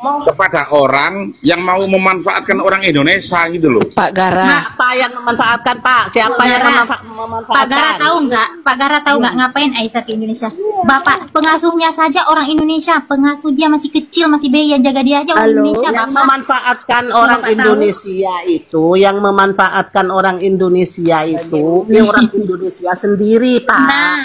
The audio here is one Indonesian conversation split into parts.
kepada orang yang mau memanfaatkan orang Indonesia gitu loh. Pak Gara. Siapa yang memanfaatkan, Pak? Siapa yang memanfaatkan? Pak Gara tahu nggak? Pak Gara tahu nggak ngapain Aisyah ke Indonesia? Bapak pengasuhnya saja orang Indonesia, pengasuh dia masih kecil, masih bayi, yang jaga dia aja orang Indonesia. Yang memanfaatkan orang Indonesia itu, yang memanfaatkan orang Indonesia itu, orang Indonesia sendiri, Pak. Nah,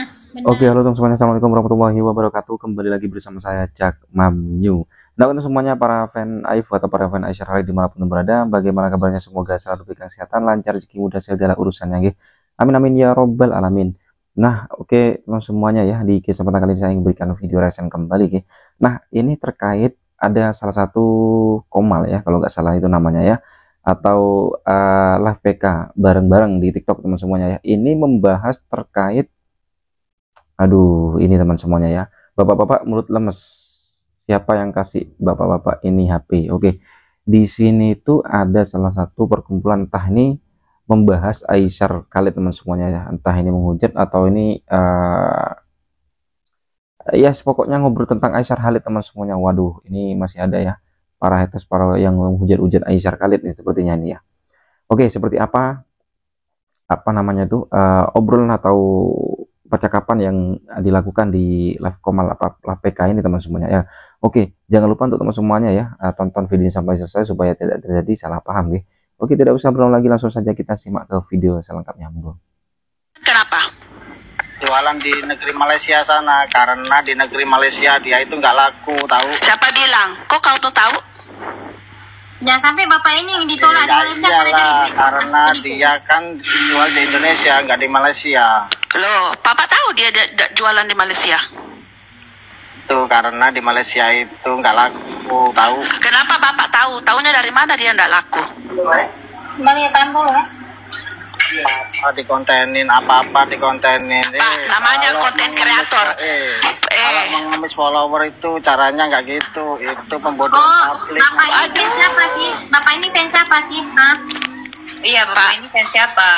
Oke, halo teman-teman, assalamualaikum warahmatullahi wabarakatuh. Kembali lagi bersama saya Cak Mamnyu. Nah, untuk semuanya para fan Aif atau para fan Aisyah Rally dimanapun berada, bagaimana kabarnya? Semoga selalu diberikan kesehatan, lancar, rezeki, mudah segala urusannya, nggih. Amin amin ya robbal alamin. Nah, oke teman semuanya ya, di kesempatan kali ini saya ingin berikan video reaction kembali, nggih. Nah, ini terkait ada salah satu Komal ya, kalau nggak salah itu namanya ya, atau live PK bareng-bareng di TikTok teman semuanya ya. Ini membahas terkait, aduh ini teman semuanya ya, bapak-bapak mulut lemes. Siapa yang kasih bapak-bapak ini HP? Oke, di sini tuh ada salah satu perkumpulan, entah ini membahas Aisyah Khalid teman semuanya ya, entah ini menghujat atau ini ya pokoknya ngobrol tentang Aisyah Khalid teman semuanya. Waduh, ini masih ada ya para haters, para yang menghujat-hujat Aisyah Khalid nih sepertinya ini ya. Oke, seperti apa namanya tuh obrolan atau percakapan yang dilakukan di live Komal live PK ini teman semuanya ya. Oke, jangan lupa untuk teman semuanya ya, tonton video sampai selesai supaya tidak terjadi salah paham nih. Oke, tidak usah berlama lagi, langsung saja kita simak ke video selengkapnya. Kenapa? Jualan di negeri Malaysia sana, karena di negeri Malaysia dia itu nggak laku, tahu? Siapa bilang? Kok kau tuh tahu? jangan sampai bapak ini yang ditolak di Malaysia karena dia kan jual di Indonesia, nggak di Malaysia. Loh, papa tahu dia jualan di Malaysia? Tuh, karena di Malaysia itu nggak laku, tahu? Kenapa bapak tahu? Taunya dari mana dia nggak laku? Bang tampol ya. Apa dikontenin, apa-apa dikontenin. Namanya konten kreator. Kalau mengemis follower itu caranya nggak gitu. Itu pembodohan publik. Bapak ini fans siapa sih? Bapak ini fans siapa sih? Hah? Iya, Bapak ini fans siapa?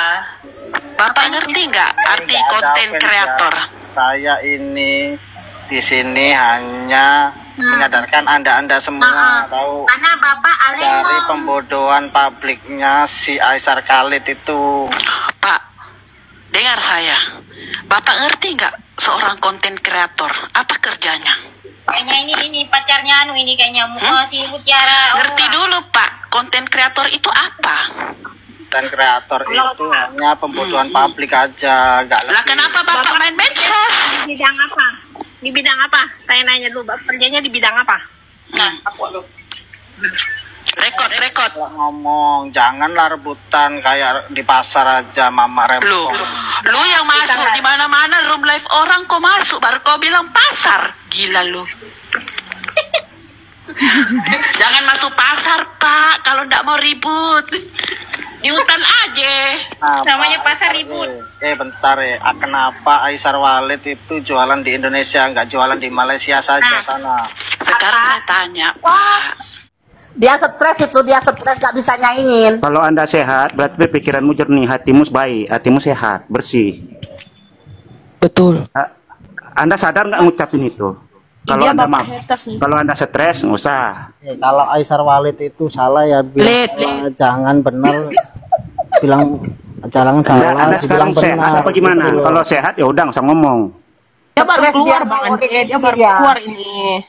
Bapak ngerti nggak arti konten kreator? Saya ini di sini hanya menyadarkan anda semua tahu. Karena Bapak dari pembodohan publiknya si Aisyah Khalid itu. Pak, dengar saya. Bapak ngerti nggak seorang konten kreator apa kerjanya? Kayaknya ini pacarnya ini kayaknya si Mutiara. Ngerti dulu Pak, konten kreator itu apa? Konten kreator itu hanya pembodohan publik aja, nggak lebih. Lah kenapa Bapak main medsos? Di bidang apa? Di bidang apa? Saya nanya dulu, Bapak kerjanya di bidang apa? Rekod ngomong, janganlah rebutan kayak di pasar aja, Mama Rempong. Lu yang masuk di mana-mana room live orang, kok masuk baru kau bilang pasar. Gila lu. Jangan masuk pasar, Pak, kalau ndak mau ribut. Di hutan aja. Namanya pasar ribut. Bentar ya. Kenapa Aisyah Khalid itu jualan di Indonesia, nggak jualan di Malaysia saja sana? Sekarang saya tanya, Pak. Dia stres itu, dia stres nggak bisa nyaingin. Kalau Anda sehat, berarti pikiranmu jernih, hatimu baik, hatimu sehat, bersih. Betul. Anda sadar nggak ngucapin itu? Kalau Anda kalau Anda stres, nggak usah. Kalau Aisyah Khalid itu salah ya, bilang jangan benar. Bilang jangan salah. Anda sekarang sehat apa gimana? Kalau sehat ya udah nggak usah ngomong. Dia baru keluar, Bang. Dia baru keluar ini.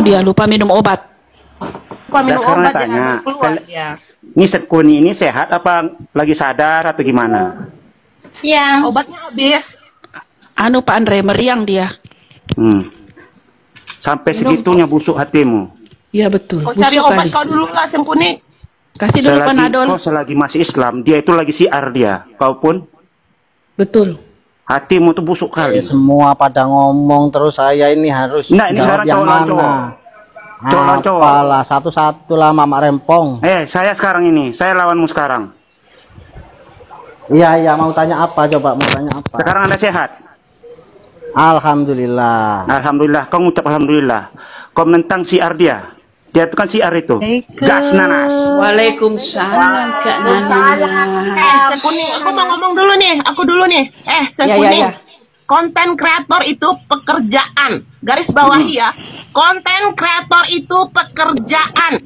Dia lupa minum obat. Sekarang tanya, ini Sekuni ini sehat apa lagi sadar atau gimana? Yang obatnya habis. Pak Andre meriang dia. Sampai segitunya busuk hatimu. Iya betul. Kau cari obat kau dulu lah, Sempuni. Kasih dulu Panadol. Kau selagi masih Islam, dia itu lagi siar dia. Kau pun. Betul. Hatimu tuh busuk kali. Semua pada ngomong terus, saya ini harus. Nah, ini sekarang cowok. Apalah, satu-satu lah Mama Rempong. Saya sekarang ini, saya lawanmu sekarang. Iya, mau tanya apa coba, mau tanya apa? Sekarang Anda sehat? Alhamdulillah. Alhamdulillah, kau ngucap alhamdulillah. Kau menentang siar dia. Dia itu kan siar itu. Gas nanas. Waalaikumsalam Kak Nana. Sekuni, aku mau ngomong dulu nih. Aku dulu nih. Sekuni. Konten kreator itu pekerjaan, garis bawahi ya. Konten kreator itu pekerjaan.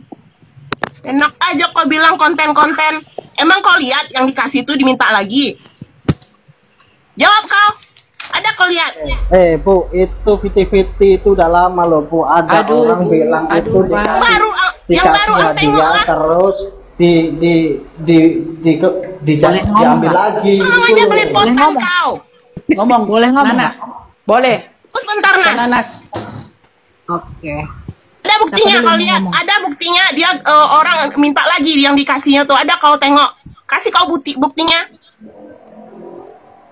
Enak aja kau bilang konten-konten. Emang kau lihat yang dikasih itu diminta lagi? Jawab kau. Ada kau lihat? Bu, itu fiti-fiti itu udah lama loh Bu. Ada orang bilang itu baru yang baru hadiah terus diambil lagi. Ngomong aja belepotan kau. Ngomong. Boleh ngomong Nana. nggak? Boleh. Bentar Nas. Oke. Ada buktinya kau lihat? Ada buktinya dia orang minta lagi yang dikasihnya tuh. Ada kau tengok. Kasih kau buktinya.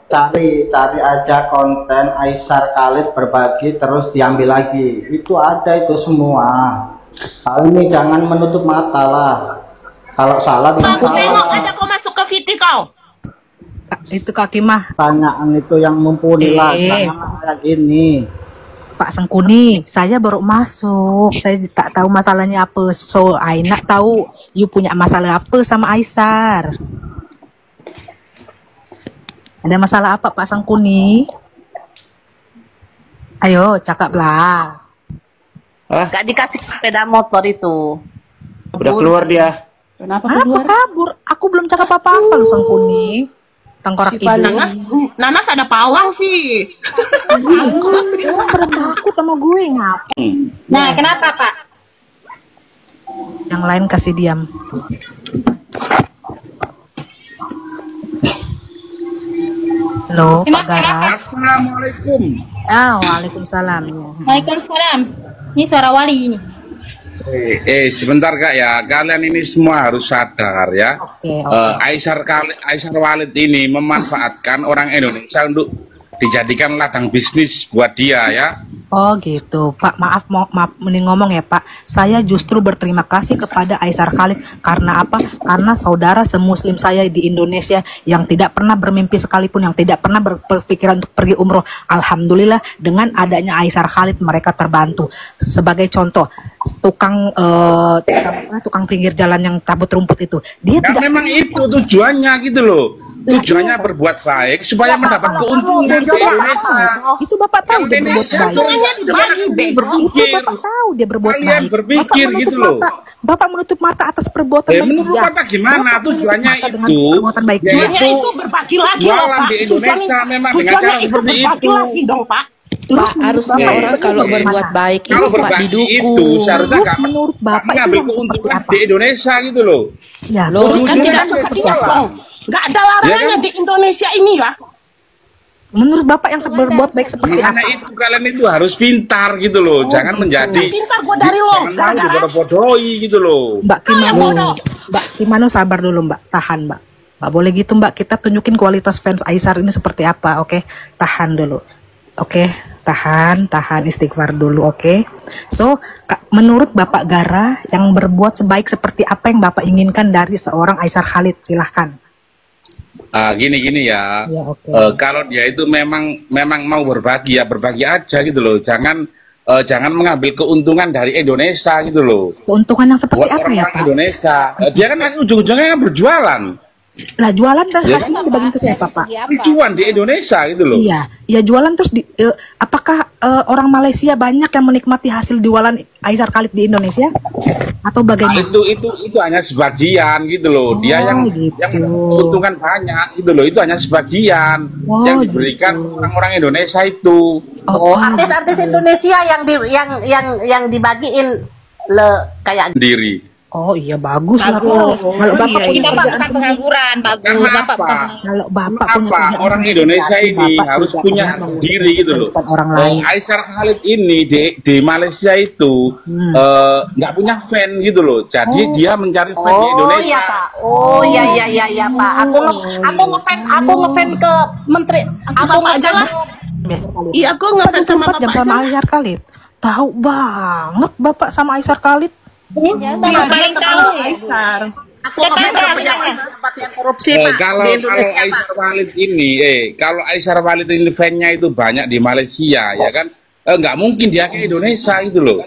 Cari aja konten Aisar Khalid berbagi terus diambil lagi. Itu ada itu semua. Hal ini jangan menutup mata lah. Kalau salah bisa Kau tengok salah. ada kau masuk ke Viti kau. Itu Kak Kimah. Tanyaan itu yang mumpuni lah. Jangan kayak gini. Pak Sengkuni, saya baru masuk. Saya tak tahu masalahnya apa. So, Aina tahu you punya masalah apa sama Aisar. Ada masalah apa Pak Sengkuni? Ayo, cakaplah. Gak dikasih sepeda motor itu. Udah keluar dia. Kenapa Apa keluar? kabur? Aku belum cakap apa-apa lu Sengkuni. Tengkorak Si hidung. Nanas ada pawang sih. Orang pada takut sama gue ngapa? Nah, kenapa Pak? Yang lain kasih diam. Halo, Pak Gara. Assalamualaikum. Waalaikumsalam. Waalaikumsalam. Ini suara Wali ini. Sebentar Kak ya, kalian ini semua harus sadar ya. Oke. Aisar Khalid ini memanfaatkan orang Indonesia untuk dijadikan ladang bisnis buat dia ya. Oh gitu, Pak. Maaf mending ngomong ya Pak. Saya justru berterima kasih kepada Aisar Khalid karena apa? Karena saudara semuslim saya di Indonesia yang tidak pernah bermimpi sekalipun, yang tidak pernah berpikiran untuk pergi umroh. Alhamdulillah dengan adanya Aisar Khalid mereka terbantu. Sebagai contoh, tukang pinggir jalan yang tabut rumput itu, dia Ya, tidak memang itu tujuannya gitu loh. Tujuannya berbuat baik supaya mendapat keuntungan di Indonesia. Itu Bapak tahu dia berbuat baik. Itu Bapak tahu dia berbuat Kalian baik. berpikir Bapak gitu menutup loh. mata. Bapak menutup mata atas perbuatan baik Menutup dia. mata gimana? Bapak menutup Tujuannya mata dengan itu perbuatan baik dia. Tujuannya itu berbagi lagi loh jualan Pak. di Indonesia memang dengan Tujuannya cara itu seperti berbagi itu. lagi dong Pak. Terus Pak, harusnya Bapak orang kalau menutup berbuat mata. baik Kalau itu Pak berbagi didukung. itu seharusnya Terus menurut Bapak itu mengambil yang seperti keuntungan apa? di Indonesia gitu loh. Ya, Loh, terus kan menurut tidak Bapak seperti apa? Gak ada larangannya Ya kan? di Indonesia ini ya. Menurut Bapak yang berbuat baik seperti Makanya apa? itu kalian itu harus pintar gitu loh. Jangan gitu. menjadi Pintar gua dari lo. jangan mau dibodoh-bodohi gitu loh. Mbak Kimano sabar dulu Mbak, tahan Mbak. Mbak boleh gitu Mbak, kita tunjukin kualitas fans Aisar ini seperti apa, oke? Tahan dulu, oke? Tahan istighfar dulu, oke? So, menurut Bapak Gara yang berbuat sebaik seperti apa yang Bapak inginkan dari seorang Aisar Khalid, silahkan. Gini ya. Ya, oke. Kalau dia itu memang mau berbagi ya berbagi aja gitu loh. Jangan mengambil keuntungan dari Indonesia gitu loh. Keuntungan yang seperti Buat apa ya orang Pak? Indonesia. Dia kan nanti ujung-ujungnya kan berjualan. Lah jualan dan Ya. hasilnya dibagiin ke siapa Pak? Tujuan di Indonesia gitu loh. Iya, ya jualan terus apakah orang Malaysia banyak yang menikmati hasil jualan Aisar Khalid di Indonesia atau Nah, bagaimana? itu hanya sebagian gitu loh. Dia yang gitu. keuntungan banyak gitu loh. Itu hanya sebagian Oh, yang diberikan orang-orang Indonesia itu. Artis-artis Indonesia yang dibagiin kayak Sendiri. Oh iya bagus lah Pak. Bagus. Kalau Bapak Ini punya Bapak kerjaan bukan sendiri, pengangguran, bagus. Karena Bapak apa? bukan kalau Bapak punya Kenapa kerjaan orang sendiri, Indonesia berarti ini Bapak harus tidak punya pernah mengurus diri gitu loh. kehidupan orang lain. Aisar Khalid ini di Malaysia itu nggak punya fan gitu loh. Jadi dia mencari fan di Indonesia. iya Pak. Oh iya Pak. Aku ngefan ke menteri. Aku ngefan. Iya aku ngefans sama 24 jam Bapak sama aja. Aisar Khalid. Tahu banget Bapak sama Aisar Khalid. Yang paling tahu. Aku ngefans ke pejabat yang korupsi Pak. Kalau Di Indonesia, Aisar Khalid ini, kalau Aisar Khalid ini fan-nya itu banyak di Malaysia, ya kan? Nggak mungkin dia ke Indonesia gitu loh.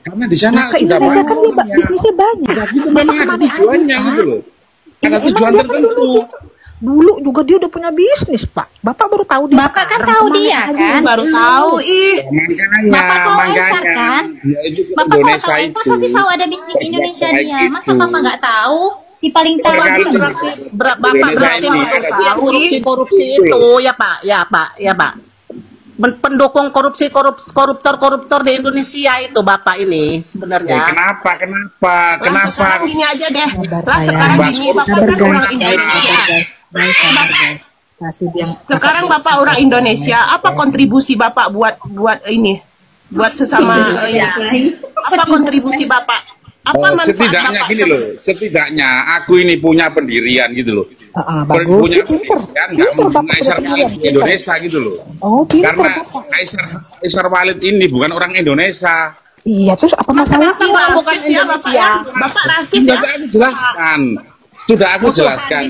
Karena di sana Nah, ke sudah Indonesia kan banyak. bisnisnya banyak. Jadi memang ada tujuannya gitu loh. Ada tujuan tertentu. Dulu juga dia udah punya bisnis, Pak. Bapak baru tahu dia. Bapak kan tahu dia kan? Baru tahu Bapak tahu Aisar kan? Bapak kalau tahu Aisar pasti tahu ada bisnis Indonesia dia. Masa Bapak nggak tahu? Si paling tahu. Bapak berarti korupsi itu ya Pak. Pendukung koruptor di Indonesia itu Bapak ini sebenarnya. Kenapa? Sekarang gini aja deh. Sekarang gini Bapak kan orang Indonesia. Sekarang Bapak orang Indonesia, apa kontribusi Bapak buat ini? Buat sesama apa kontribusi Bapak? Apa manfaat setidaknya Bapak? gini loh, setidaknya aku ini punya pendirian gitu loh. Bagus, Punya pinter. pendirian nggak mungkin Aisar Khalid Indonesia gitu loh. Oh, pinter, Karena Bapak. Aisar Khalid ini bukan orang Indonesia. Iya, terus apa masalahnya? Bapak bukan Indonesia. Bapak rasis ya? Sudah aku jelaskan.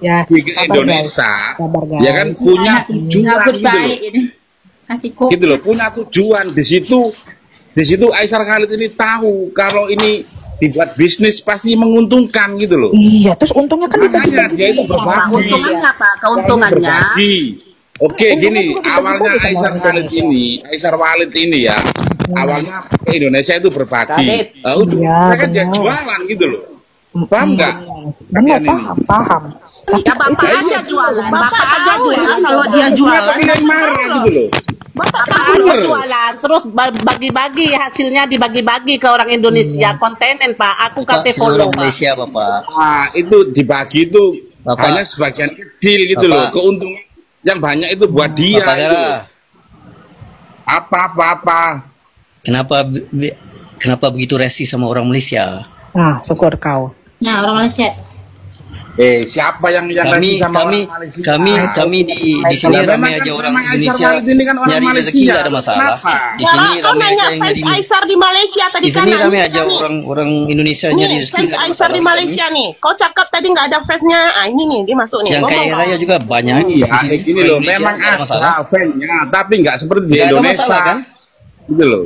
Ya, Di sabar, Indonesia, Sabar, guys. ya kan punya tujuan Nyambut gitu loh. baik ini. Kasih kopi. Gitu loh, punya tujuan di situ Aisar Khalid ini tahu kalau ini dibuat bisnis pasti menguntungkan gitu loh. Iya, terus untungnya kan Makanya dibagi-bagi. dia itu sama berbagi. Keuntungannya apa? Keuntungannya. Berbagi. Oke, gini, juga awalnya dibagi-bagi sama Aisar orang Khalid ini ya, awalnya ke Indonesia itu berbagi. Udah, Iya, mereka dia benar. jualan gitu loh. Paham nggak? Benar, Kalian ini? paham. Tapi Ya Bapak aja jualan. Bapak aja jualan. Kalau dia Kenapa jualan, kalian marah gitu loh? Bapak aja Bener. jualan. Terus bagi-bagi hasilnya dibagi-bagi ke orang Indonesia. Kontenen Pak. Aku KT follow Pak. Malaysia Bapak. Nah, itu dibagi itu Bapak. hanya sebagian kecil gitu Bapak. loh. Keuntungan yang banyak itu buat dia. Bapak gitu Gara, loh. Apa? kenapa begitu resi sama orang Malaysia? Nah, syukur kau. Nah, orang Malaysia. Siapa yang Kami kasih sama kami orang Malaysia? kami di sini Memang ramai kan aja orang memang Aisar Indonesia Khalid ini kan orang nyari rezeki Malaysia. nggak ada masalah. Kenapa? Di sini Kau ramai nanya aja yang fans nyari Aisar di Malaysia tadi di sini kanan. ramai aja Nih. orang Indonesia nyari Nih, rezeki fans nggak ada Aisar di masalah. Malaysia nih. Kau cakap tadi nggak ada fansnya. Ini nih, dia masuk nih. Yang Ngomong, kaya Pak. raya juga banyak Iya, di sini. gini Orang loh, Indonesia memang nggak ada masalah. ada fansnya, tapi nggak seperti di Nggak ada Indonesia. masalah kan? Gitu loh.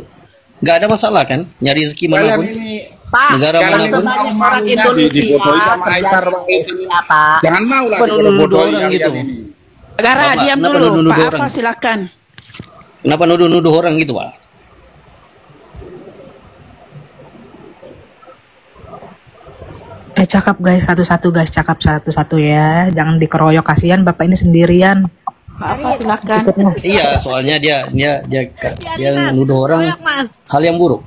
Nggak ada masalah kan? Nyari rezeki Kalian manapun. ini Pak, Negara kalian manapun. sebanyak orang di Indonesia dibodohi sama kerja Aisar di Indonesia, Pak. Jangan mau lah Apa nuduh-nuduh dibodoh-bodohi orang kalian gitu? ini. Gara, Bapak, diam kenapa dulu. nuduh-nuduh Pak orang? Alfa, silakan. Kenapa nuduh-nuduh orang gitu, Pak? Cakap guys, satu-satu guys, cakap satu-satu ya. Jangan dikeroyok, kasihan Bapak ini sendirian. Pak Alfa, silakan. Ikut Mas. Iya, soalnya dia nuduh orang hal yang buruk.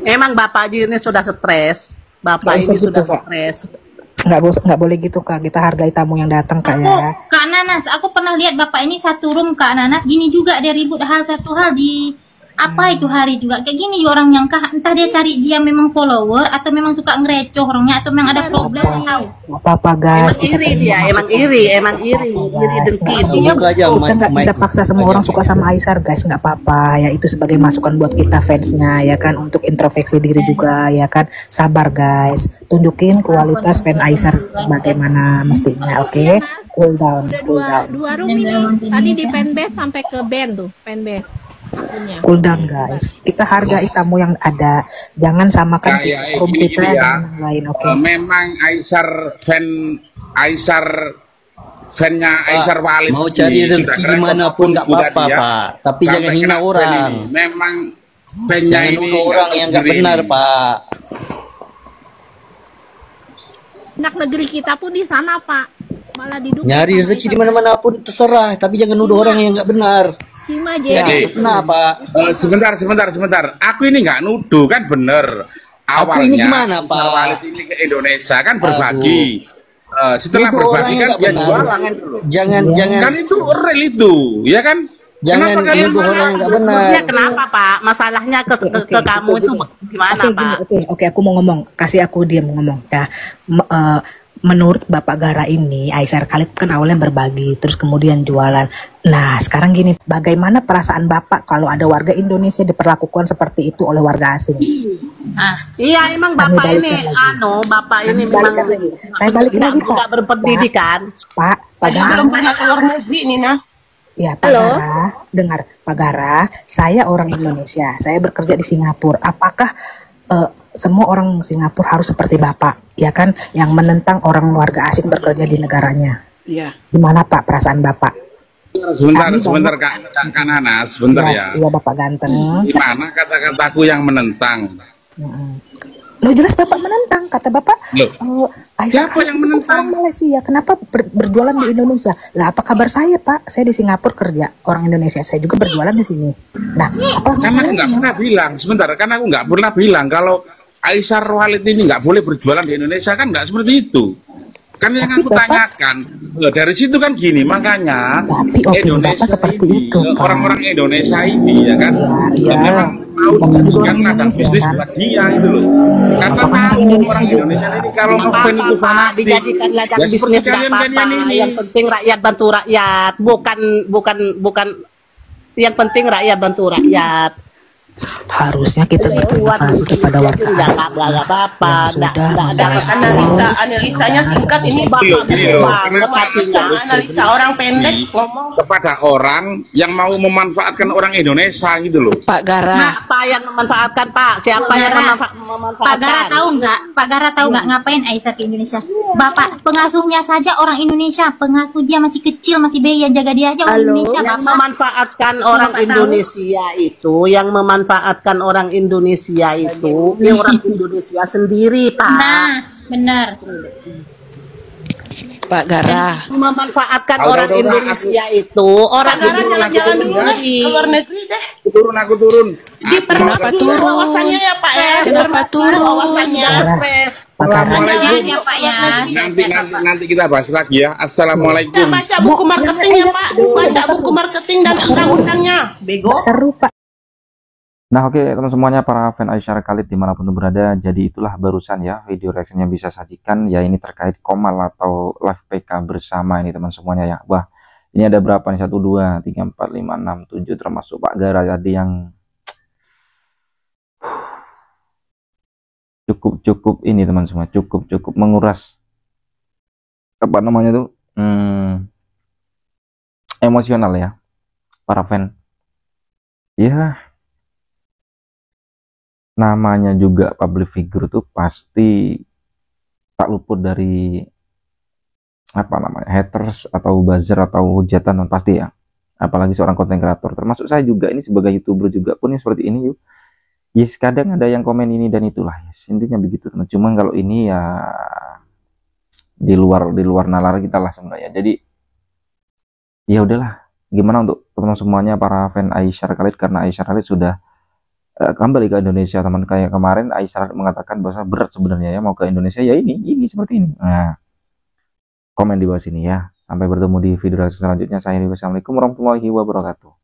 Emang Bapak ini sudah stres. Bapak Nggak usah ini gitu, sudah Kak. stres. Nggak boleh gitu Kak. Kita hargai tamu yang datang Kak ya. Kak Nanas, aku pernah lihat Bapak ini satu room Kak Nanas. Gini juga dia ribut satu hal di apa itu hari juga kayak gini orang yang entah dia cari dia memang follower atau memang suka ngerecoh orangnya atau memang ada problem tahu. Nggak apa-apa guys. Emang iri dia, emang iri dengki. Buka aja Kita nggak bisa mic. paksa semua orang suka sama Aisar guys, nggak apa-apa ya, itu sebagai masukan buat kita fansnya ya kan, untuk introspeksi diri juga ya kan. Sabar guys, tunjukin kualitas fan Aisar bagaimana mestinya, oke? Cool down. Dua room ini tadi di fanbase sampai ke band tuh, fanbase. Cool down guys, kita hargai tamu yang ada, jangan samakan room gini kita ya. dengan yang lain, oke? Memang fannya Aisar Khalid Mau ini cari sudah rezeki keren dimanapun nggak udah apa-apa, dia. Pak. Tapi Sampai jangan hina kena orang. ini. Memang fannya Jangan ini nuduh orang yang nggak sendiri. benar, Pak. Anak negeri kita pun di sana Pak, malah didukung. Nyari rezeki di mana-mana pun terserah, tapi jangan nuduh orang yang nggak benar. Sima Ya, aja. kenapa? Sebentar. Aku ini nggak nuduh kan bener. Aku ini gimana, Pak? Aisar Khalid ini ke Indonesia kan berbagi. Setelah Nuduh orang berbagi yang kan nggak dia benar. jualan gitu loh. Jangan Kan itu real itu, ya kan? Jangan Kenapa kalian nuduh marah? orang yang nggak benar. Ya kenapa Pak? Masalahnya ke kamu itu gimana Pak? Oke, aku mau ngomong. Kasih aku dia mau ngomong ya. Menurut Bapak Gara ini, Aisar Khalid kan awalnya berbagi, terus kemudian jualan. Nah, sekarang gini, bagaimana perasaan Bapak kalau ada warga Indonesia diperlakukan seperti itu oleh warga asing? Iya emang Kami Bapak ini balikan lagi. Bapak ini Kami memang balikan lagi. Saya balikin lagi, Pak. tidak berpendidikan. Pak Gara. Belum pernah keluar negeri nih Nas. Ya, Pak Gara, dengar Pak Gara, saya orang Indonesia, saya bekerja di Singapura. Apakah semua orang Singapura harus seperti Bapak, ya kan, yang menentang orang warga asing bekerja di negaranya. Iya. Gimana Pak perasaan Bapak? Sebentar Kak Nanas, sebentar ya. Iya Bapak ganteng. Gimana kata-kataku yang menentang? Loh jelas Bapak menentang, kata Bapak. Siapa yang menentang? Orang Malaysia, kenapa berjualan di Indonesia? Lah apa kabar saya Pak? Saya di Singapura kerja, orang Indonesia, saya juga berjualan di sini. Nah, karena aku nggak pernah bilang, sebentar, karena aku nggak pernah bilang kalau Aisyah Walid ini nggak boleh berjualan di Indonesia, kan nggak seperti itu. Kan yang aku tanyakan, dari situ kan gini, makanya Indonesia seperti itu, orang-orang Indonesia ini ya kan, memang tahu kan ladang bisnis buat dia itu loh. Karena tahu orang Indonesia ini kalau ngefan itu fanatik, dijadikan ladang ya bisnis seperti nggak apa-apa. ini. Yang penting rakyat bantu rakyat, bukan yang penting rakyat bantu rakyat. Harusnya kita berterima kasih kepada warga asing yang sudah analisanya singkat ini analisa orang pendek ngomong kepada orang yang mau memanfaatkan orang Indonesia gitu loh. Pak Gara. Apa yang memanfaatkan Pak? Siapa yang memanfaatkan? Pak Gara tahu nggak? Pak Gara tahu nggak ngapain Aisyah ke Indonesia? Bapak pengasuhnya saja orang Indonesia, pengasuh dia masih kecil, masih bayi, yang jaga dia aja orang Indonesia. Yang memanfaatkan orang Indonesia itu, yang memanfaatkan orang Indonesia itu, ini orang Indonesia sendiri Pak. Nah, benar. Pak Gara. Memanfaatkan orang Indonesia itu, orang Indonesia sendiri. Keluar negeri deh. Aku turun. Kenapa turun? Wawasannya ya Pak ya. Kenapa turun? Wawasannya. Nanti kita bahas lagi ya. Assalamualaikum. Baca buku marketingnya Pak. Baca buku marketing dan undang-undangnya. Bego. Seru Pak. Nah oke teman semuanya, para fan Aisyah Khalid dimanapun berada, jadi itulah barusan ya video reaksinya bisa sajikan ya, ini terkait Komal atau live PK bersama ini teman semuanya ya. Wah ini ada berapa nih, 1, 2, 3, 4, 5, 6, 7 termasuk Pak Gara tadi yang cukup ini teman semua, cukup menguras apa namanya tuh emosional ya para fan ya. Namanya juga public figure tuh pasti tak luput dari apa namanya, haters atau buzzer atau hujatan pasti ya, apalagi seorang konten kreator, termasuk saya juga ini sebagai YouTuber juga pun yang seperti ini yuk. Yes, kadang ada yang komen ini dan itulah, yes, intinya begitu teman. Cuman kalau ini ya di luar nalar kita lah sebenarnya. Jadi ya udahlah, gimana untuk teman semuanya para fan Aisyah Khalid, karena Aisyah Khalid sudah kembali ke Indonesia teman. Kayak kemarin Aisyah mengatakan bahwa berat sebenarnya ya mau ke Indonesia ya, ini seperti ini. Nah komen di bawah sini ya. Sampai bertemu di video selanjutnya. Saya Assalamualaikum warahmatullahi wabarakatuh.